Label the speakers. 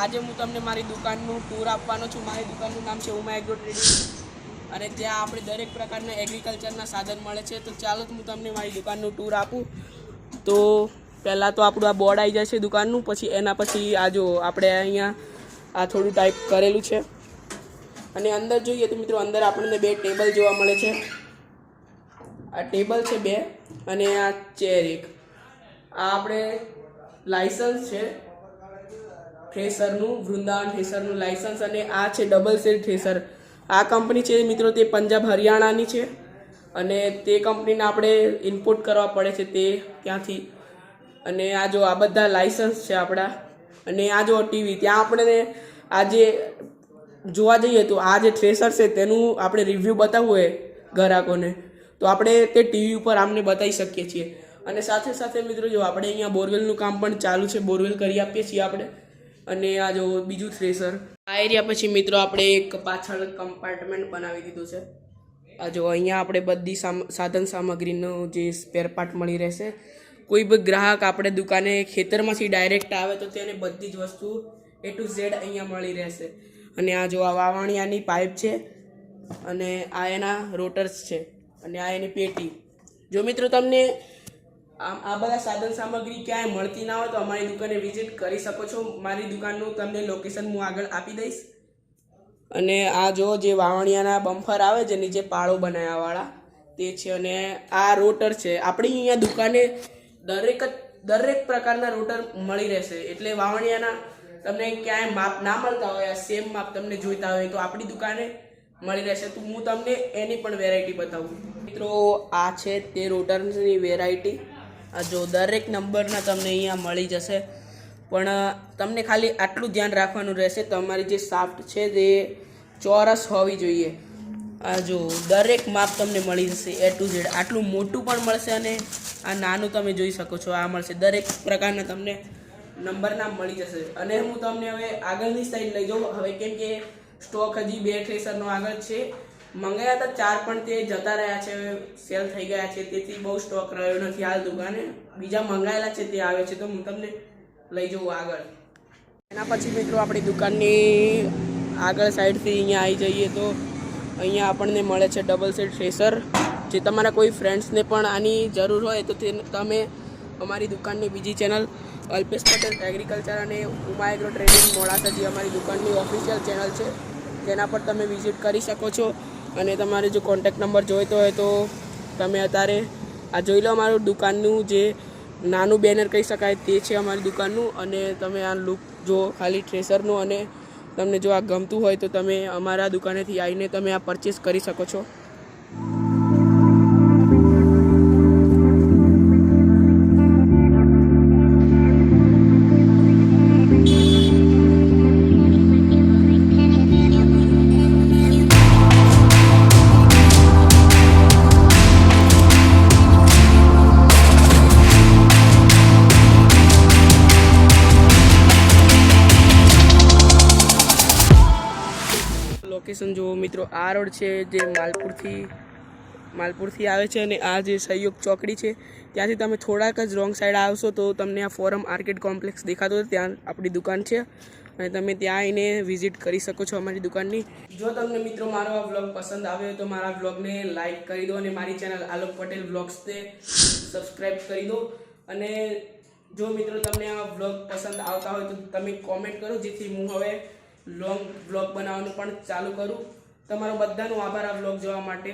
Speaker 1: આજે હું તમને મારી દુકાનનું ટૂર આપવાનો છું। મારી દુકાનનું નામ છે ઉમા એગ્રો ટ્રેડિંગ અને ત્યાં આપણે દરેક પ્રકારના એગ્રીકલ્ચરના સાધન મળે છે। તો ચાલો હું તમને મારી દુકાનનું ટૂર આપું। તો પહેલાં તો આપણું આ બોર્ડ આવી જાય છે દુકાનનું, પછી એના પછી આ જો આપણે અહીંયા આ થોડું ટાઈપ કરેલું છે અને અંદર જોઈએ તો મિત્રો અંદર આપણને બે ટેબલ જોવા મળે છે। આ ટેબલ છે બે અને આ ચેર એક। આ આપણે લાયસન્સ છે થ્રેસરનું, વૃંદાવન થ્રેસરનું લાયસન્સ, અને આ છે ડબલ સેલ થ્રેસર। આ કંપની છે મિત્રો તે પંજાબ હરિયાણાની છે અને તે કંપનીને આપણે ઇમ્પોર્ટ કરવા પડે છે તે ત્યાંથી। અને આ જો આ બધા લાયસન્સ છે આપણા। અને આ જો ટીવી, ત્યાં આપણે આજે જોવા જઈએ તો આ જે થ્રેસર છે તેનું આપણે રિવ્યૂ બતાવવું હોય ગ્રાહકોને તો આપણે તે ટીવી ઉપર આમને બતાવી શકીએ છીએ। અને સાથે સાથે મિત્રો જો આપણે અહીંયા બોરવેલનું કામ પણ ચાલુ છે, બોરવેલ કરી આપીએ છીએ આપણે। અને આ જો બીજું થ્રેસર, આ એરિયા પછી મિત્રો આપણે એક પાછળ કમ્પાર્ટમેન્ટ બનાવી દીધું છે। આ જો અહીંયા આપણે બધી સાધન સામગ્રીનો જે સ્પેર પાર્ટ મળી રહેશે। કોઈ બી ગ્રાહક આપણે દુકાને ખેતરમાંથી ડાયરેક્ટ આવે તો તેને બધી જ વસ્તુ A to Z અહીંયા મળી રહેશે। અને આ જો આ વાવણિયાની પાઇપ છે અને આ એના રોટર્સ છે અને આ એની પેટી। જો મિત્રો તમને આ બધા સાધન સામગ્રી ક્યાંય મળતી ના હોય તો અમારી દુકાને વિઝિટ કરી શકો છો। મારી દુકાનનું તમને લોકેશન હું આગળ આપી દઈશ। અને આ જો જે વાવણિયાના બમ્ફર આવે છે નીચે પાળો બનાવવાવાળા તે છે, અને આ રોટર છે। આપણી અહીંયા દુકાને દરેક પ્રકારના રોટર મળી રહેશે। એટલે વાવણિયાના તમને ક્યાંય માપ ના મળતા હોય, સેમ માપ તમને જોઈતા હોય તો આપણી દુકાને મળી રહેશે। તો હું તમને એની પણ વેરાયટી બતાવું મિત્રો। આ છે તે રોટરની વેરાયટી। આ જો દરેક નંબરના તમને અહીંયા મળી જશે, પણ તમને ખાલી આટલું ધ્યાન રાખવાનું રહેશે, તમારી જે શાફ્ટ છે તે ચોરસ હોવી જોઈએ। આ જો દરેક માપ તમને મળી જશે A to Z। આટલું મોટું પણ મળશે અને આ નાનું તમે જોઈ શકો છો આ મળશે। દરેક પ્રકારના તમને નંબરના મળી જશે। અને હું તમને હવે આગળની સાઈડ લઈ જાઉં હવે, કેમ કે સ્ટોક હજી બે થ્રેસરનો આગળ છે। મંગાયા હતા 4 પણ તે જતા રહ્યા છે, સેલ થઈ ગયા છે, તેથી બહુ સ્ટોક રહ્યો નથી હાલ દુકાને। બીજા મંગાયેલા છે તે આવે છે, તો હું તમને લઈ જાઉં આગળ। એના પછી મિત્રો આપણી દુકાનની આગળ સાઈડથી અહીંયા આવી જઈએ તો અહીંયા આપણને મળે છે ડબલ સેટ થ્રેસર। જે તમારા કોઈ ફ્રેન્ડ્સને પણ આની જરૂર હોય તો તે તમે અમારી દુકાનની બીજી ચેનલ અલ્પેશ પટેલ એગ્રીકલ્ચર અને ઉમા એગ્રો ટ્રેડિંગ મોડાસા જે અમારી દુકાનની ઓફિશિયલ ચેનલ છે તેના પર તમે વિઝિટ કરી શકો છો। અને તમારે જો કોન્ટેક્ટ નંબર જોઈતો હોય તો તમે અત્યારે આ જોઈ લો, અમારું દુકાનનું જે નાનું બેનર કહી શકાય તે છે અમારી દુકાનનું। અને તમે આ લુક જો ખાલી થ્રેસરનું, અને તમને જો આ ગમતું હોય તો તમે અમારા દુકાનેથી આવીને તમે આ પરચેસ કરી શકો છો। લોકેશન જુઓ મિત્રો, આ રોડ છે જે માલપુરથી આવે છે, અને આ જે સહયોગ ચોકડી છે ત્યાંથી તમે થોડાક જ રોંગ સાઈડ આવશો તો તમને આ ફોરમ આર્કેડ કોમ્પ્લેક્સ દેખાતો હોય, ત્યાં આપણી દુકાન છે અને તમે ત્યાં આવીને વિઝિટ કરી શકો છો અમારી દુકાનની। જો તમને મિત્રો મારો આ વ્લોગ પસંદ આવ્યો તો મારા વ્લોગને લાઇક કરી દો અને મારી ચેનલ આલોક પટેલ વ્લોગ્સને સબસ્ક્રાઈબ કરી દો। અને જો મિત્રો તમને આ વ્લોગ પસંદ આવતા હોય તો તમે કોમેન્ટ કરો, જેથી હું હવે લોંગ વ્લોગ બનાવવાનું પણ ચાલુ કરું। તમારો બધાનો આભાર આ વ્લોગ જોવા માટે।